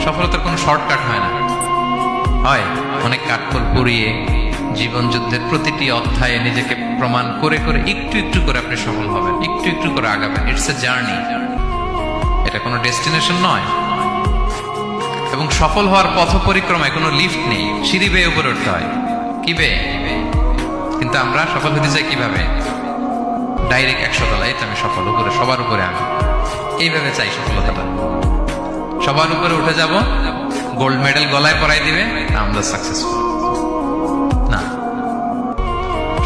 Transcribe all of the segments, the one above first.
সফলতার কোনো শর্টকাট হয় না, হয় অনেক কাঠখড় পুড়িয়ে জীবন যুদ্ধের প্রতিটি অধ্যায়ে নিজেকে প্রমাণ করে করে একটু একটু করে আপনি সফল হবেন, একটু একটু করে আগাবেন। ইটস এ জার্নি, এটা কোনো ডেস্টিনেশন নয়। এবং সফল হওয়ার পথ পরিক্রমায় কোনো লিফট নেই, সিঁড়ি বেয়ে উপরে উঠতে হয়। কি বেয়ে? কিন্তু আমরা সফল হতে চাই কিভাবে? ডাইরেক্ট 100 তলায় তো আমি সফল, উপরে সবার উপরে আমি, এইভাবে চাই সফলতাটা। সবার উপরে উঠে যাব, গোল্ড মেডেল গলায় পরাই দিবে, আমরা সাকসেসফুল না।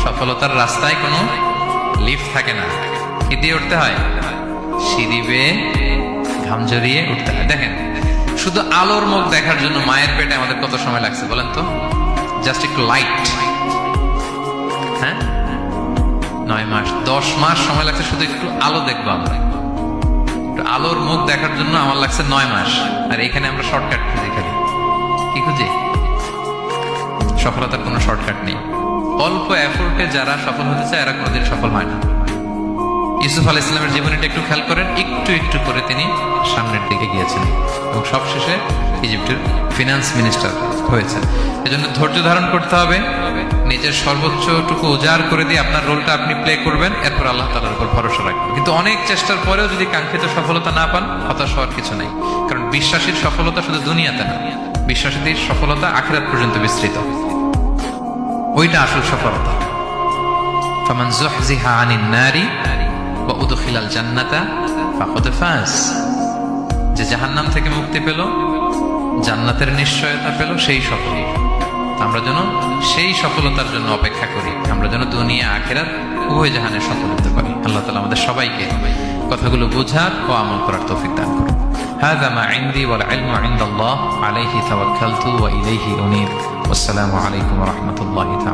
সফলতার রাস্তায় কোনো লিফট থাকে না। কি দিয়ে উঠতে হয়? সিঁড়ি বেয়ে ঘাম জড়িয়ে উঠতে হয়। দেখেন, শুধু আলোর মুখ দেখার জন্য মায়ের পেটে আমাদের কত সময় লাগছে বলেন তো? জাস্ট একটু লাইট, হ্যাঁ, 9 মাস 10 মাস সময় লাগছে শুধু একটু আলো দেখবো আমরা। একটু আলোর মুখ দেখার জন্য আমার লাগছে 9 মাস। আর এখানে আমরা শর্টকাট খুঁজি, খালি কি খুঁজি? সফলতার কোনো শর্টকাট নেই। অল্প এফোর্টে যারা সফল হতে চায় এরা কোনোদিন সফল হয় না। ইউসুফ আলাইহিস সালামের জীবনীটা একটু খেয়াল করেন, একটু একটু করে তিনি সামনের দিকে গিয়েছেন এবং সবশেষে ইজিপ্টের ফিনান্স মিনিস্টার হয়েছে। এজন্য ধৈর্য ধারণ করতে হবে, নিজের সর্বোচ্চটুকু উজাড় করে দিয়ে আপনার রোলটা আপনি প্লে করবেন, এরপর আল্লাহ তাআলার উপর ভরসা রাখবেন। কিন্তু অনেক চেষ্টার পরেও যদি কাঙ্ক্ষিত সফলতা না পান, হতাশ হওয়ার কিছু নাই। কারণ বিশ্বাসীর সফলতা শুধু দুনিয়াতে না, বিশ্বাসীদের সফলতা আখিরাত পর্যন্ত বিস্তৃত। ওইটা আসল সফলতা। ফামান যুহজিহা আনিন নারি ওয়া উদখিলাল জান্নাতা ফাকাদ ফাজ। যে জাহান্নাম থেকে মুক্তি পেল, জান্নাতের নিশ্চয়তা পেল, সেই সফল। আমরা যেন সেই সফলতার জন্য অপেক্ষা করি, আমরা যেন দুনিয়া আখিরাত উভয় জাহানে সফল হতে পারি। আল্লাহ তাআলা আমাদের সবাইকে কথাগুলো বোঝার ও আমল করার তৌফিক দান করুন। হাযা মা ইনদি ওয়াল ইলমু ইনদাল্লাহ আলাইহি তাওয়াক্কালতু ওয়া ইলাইহি উনীব। ওয়াসসালামু আলাইকুম ওয়া রাহমাতুল্লাহি তাআলা।